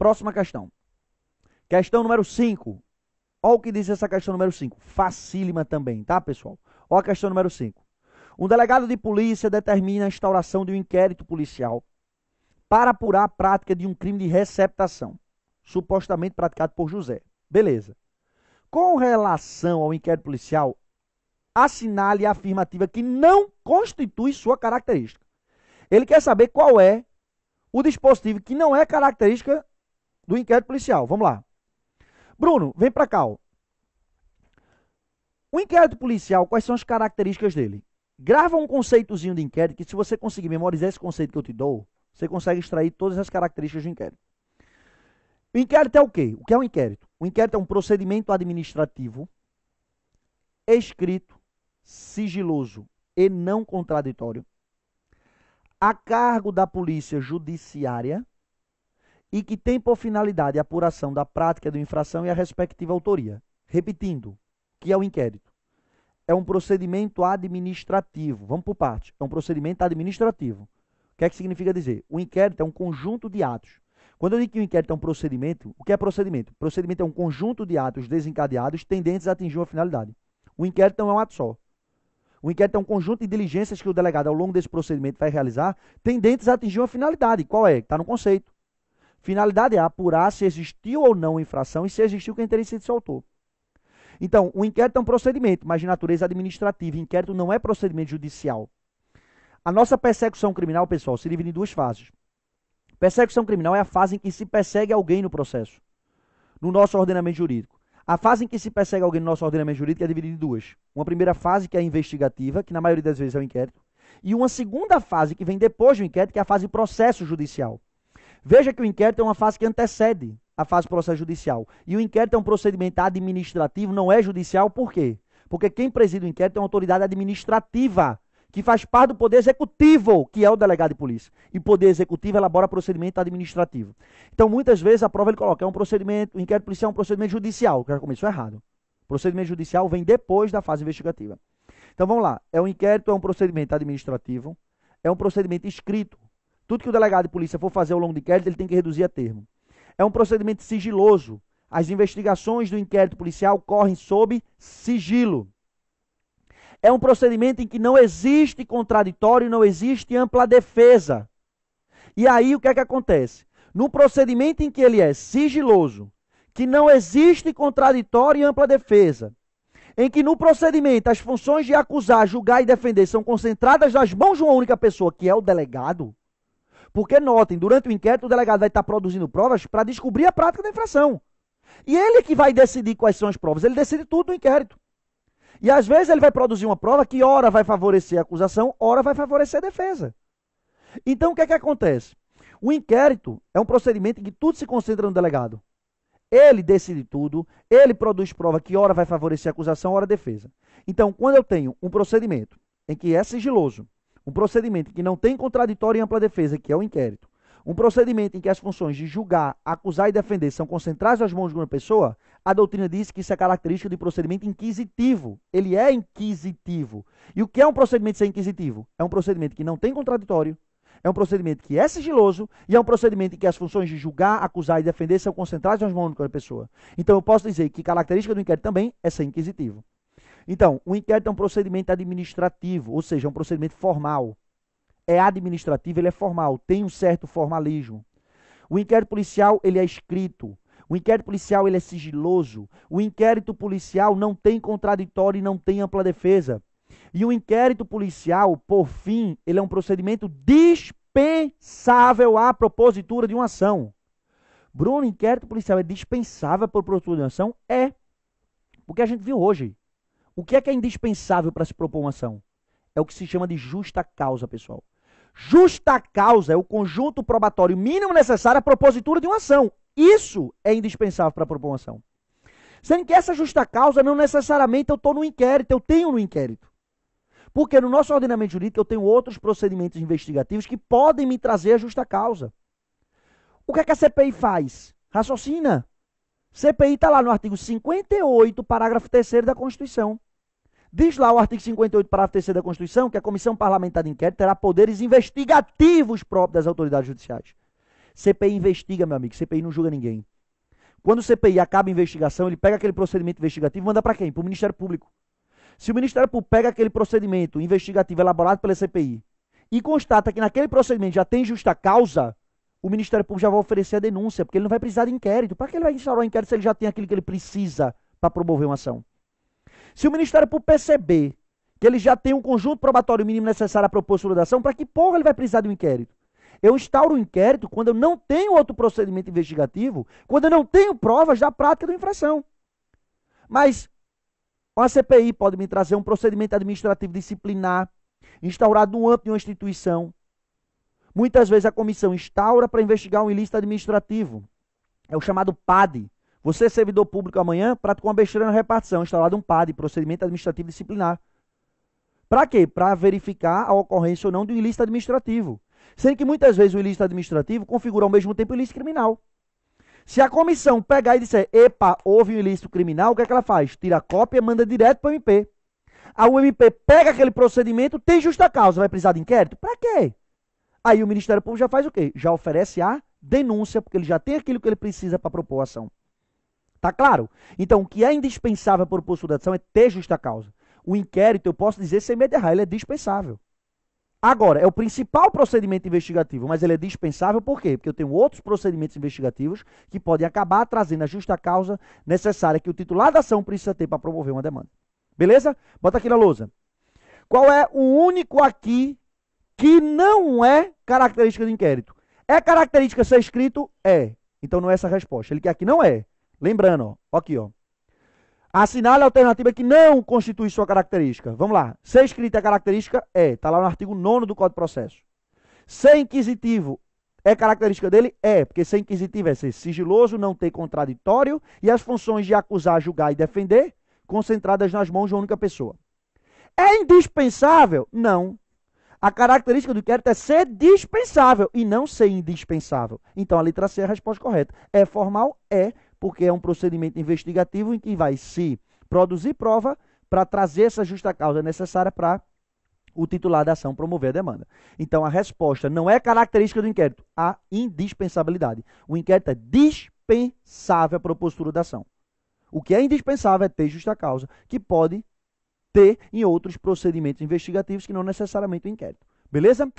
Próxima questão. Questão número 5. Olha o que diz essa questão número 5. Facílima também, tá, pessoal? Olha a questão número 5. Um delegado de polícia determina a instauração de um inquérito policial para apurar a prática de um crime de receptação, supostamente praticado por José. Beleza. Com relação ao inquérito policial, assinale a afirmativa que não constitui sua característica. Ele quer saber qual é o dispositivo que não é característica do inquérito policial. Vamos lá. Bruno, vem para cá. Ó. O inquérito policial, quais são as características dele? Grava um conceitozinho de inquérito que, se você conseguir memorizar esse conceito que eu te dou, você consegue extrair todas as características do inquérito. O inquérito é o quê? O que é um inquérito? O inquérito é um procedimento administrativo escrito, sigiloso e não contraditório, a cargo da polícia judiciária e que tem por finalidade a apuração da prática da infração e a respectiva autoria. Repetindo, que é o inquérito? É um procedimento administrativo. Vamos por parte. É um procedimento administrativo. O que é que significa dizer? O inquérito é um conjunto de atos. Quando eu digo que o inquérito é um procedimento, o que é procedimento? Procedimento é um conjunto de atos desencadeados tendentes a atingir uma finalidade. O inquérito não é um ato só. O inquérito é um conjunto de diligências que o delegado, ao longo desse procedimento, vai realizar, tendentes a atingir uma finalidade. Qual é? Está no conceito. Finalidade é apurar se existiu ou não infração e se existiu quem teria sido seu autor. Então, o inquérito é um procedimento, mas de natureza administrativa. Inquérito não é procedimento judicial. A nossa persecução criminal, pessoal, se divide em duas fases. Persecução criminal é a fase em que se persegue alguém no processo, no nosso ordenamento jurídico. A fase em que se persegue alguém no nosso ordenamento jurídico é dividida em duas. Uma primeira fase, que é a investigativa, que na maioria das vezes é o inquérito, e uma segunda fase, que vem depois do inquérito, que é a fase processo judicial. Veja que o inquérito é uma fase que antecede a fase processo judicial. E o inquérito é um procedimento administrativo, não é judicial. Por quê? Porque quem preside o inquérito é uma autoridade administrativa, que faz parte do Poder Executivo, que é o delegado de polícia. E o Poder Executivo elabora procedimento administrativo. Então, muitas vezes, a prova ele coloca, é um procedimento, o inquérito policial é um procedimento judicial, que já começou errado. O procedimento judicial vem depois da fase investigativa. Então, vamos lá. O inquérito é um procedimento administrativo, é um procedimento escrito. Tudo que o delegado de polícia for fazer ao longo do inquérito, ele tem que reduzir a termo. É um procedimento sigiloso. As investigações do inquérito policial correm sob sigilo. É um procedimento em que não existe contraditório, não existe ampla defesa. E aí o que é que acontece? No procedimento em que ele é sigiloso, que não existe contraditório e ampla defesa, em que no procedimento as funções de acusar, julgar e defender são concentradas nas mãos de uma única pessoa, que é o delegado. Porque notem, durante o inquérito o delegado vai estar produzindo provas para descobrir a prática da infração. E ele que vai decidir quais são as provas, ele decide tudo no inquérito. E às vezes ele vai produzir uma prova que ora vai favorecer a acusação, ora vai favorecer a defesa. Então o que é que acontece? O inquérito é um procedimento em que tudo se concentra no delegado. Ele decide tudo, ele produz prova que ora vai favorecer a acusação, ora a defesa. Então, quando eu tenho um procedimento em que é sigiloso, um procedimento em que não tem contraditório e ampla defesa, que é o inquérito, um procedimento em que as funções de julgar, acusar e defender são concentradas nas mãos de uma pessoa, a doutrina diz que isso é característica de procedimento inquisitivo. Ele é inquisitivo. E o que é um procedimento ser inquisitivo? É um procedimento que não tem contraditório, é um procedimento que é sigiloso e é um procedimento em que as funções de julgar, acusar e defender são concentradas nas mãos de uma pessoa. Então eu posso dizer que característica do inquérito também é ser inquisitivo. Então, o inquérito é um procedimento administrativo, ou seja, é um procedimento formal. É administrativo, ele é formal, tem um certo formalismo. O inquérito policial, ele é escrito. O inquérito policial, ele é sigiloso. O inquérito policial não tem contraditório e não tem ampla defesa. E o inquérito policial, por fim, ele é um procedimento dispensável à propositura de uma ação. Bruno, inquérito policial é dispensável para a propositura de uma ação? É. Porque a gente viu hoje. O que é indispensável para se propor uma ação? É o que se chama de justa causa, pessoal. Justa causa é o conjunto probatório mínimo necessário à propositura de uma ação. Isso é indispensável para propor uma ação. Sendo que essa justa causa não necessariamente eu estou no inquérito, eu tenho no inquérito. Porque no nosso ordenamento jurídico eu tenho outros procedimentos investigativos que podem me trazer a justa causa. O que é que a CPI faz? Raciocina. CPI está lá no artigo 58, parágrafo 3º da Constituição. Diz lá o artigo 58, parágrafo 3º da Constituição, que a Comissão Parlamentar de Inquérito terá poderes investigativos próprios das autoridades judiciais. CPI investiga, meu amigo. CPI não julga ninguém. Quando o CPI acaba a investigação, ele pega aquele procedimento investigativo e manda para quem? Para o Ministério Público. Se o Ministério Público pega aquele procedimento investigativo elaborado pela CPI e constata que naquele procedimento já tem justa causa, o Ministério Público já vai oferecer a denúncia, porque ele não vai precisar de inquérito. Para que ele vai instaurar um inquérito se ele já tem aquilo que ele precisa para promover uma ação? Se o Ministério Público perceber que ele já tem um conjunto probatório mínimo necessário à propositura da ação, para que porra ele vai precisar de um inquérito? Eu instauro um inquérito quando eu não tenho outro procedimento investigativo, quando eu não tenho provas da prática da infração. Mas a CPI pode me trazer um procedimento administrativo disciplinar, instaurado no âmbito de uma instituição. Muitas vezes a comissão instaura para investigar um ilícito administrativo. É o chamado PAD. Você, servidor público, amanhã, praticou uma besteira na repartição, instaurado um PAD, procedimento administrativo disciplinar. Para quê? Para verificar a ocorrência ou não de um ilícito administrativo. Sendo que muitas vezes o ilícito administrativo configura ao mesmo tempo o ilícito criminal. Se a comissão pegar e disser, epa, houve um ilícito criminal, o que é que ela faz? Tira a cópia e manda direto para o MP. Aí o MP pega aquele procedimento, tem justa causa, vai precisar de inquérito? Para quê? Aí o Ministério Público já faz o quê? Já oferece a denúncia, porque ele já tem aquilo que ele precisa para propor a ação. Tá claro? Então, o que é indispensável para o postura de ação é ter justa causa. O inquérito, eu posso dizer sem medo de errar, ele é dispensável. Agora, é o principal procedimento investigativo, mas ele é dispensável por quê? Porque eu tenho outros procedimentos investigativos que podem acabar trazendo a justa causa necessária que o titular da ação precisa ter para promover uma demanda. Beleza? Bota aqui na lousa. Qual é o único aqui que não é característica do inquérito? É característica ser escrito? É. Então não é essa a resposta. Ele quer aqui não é. Lembrando, ó, aqui, ó. Assinale a alternativa que não constitui sua característica. Vamos lá. Ser escrito é característica? É. Está lá no artigo 9º do Código de Processo. Ser inquisitivo é característica dele? É. Porque ser inquisitivo é ser sigiloso, não ter contraditório e as funções de acusar, julgar e defender concentradas nas mãos de uma única pessoa. É indispensável? Não. A característica do inquérito é ser dispensável e não ser indispensável. Então a letra C é a resposta correta. É formal? É. Porque é um procedimento investigativo em que vai se produzir prova para trazer essa justa causa necessária para o titular da ação promover a demanda. Então, a resposta não é característica do inquérito, a indispensabilidade. O inquérito é dispensável para a postura da ação. O que é indispensável é ter justa causa, que pode ter em outros procedimentos investigativos que não necessariamente o inquérito. Beleza?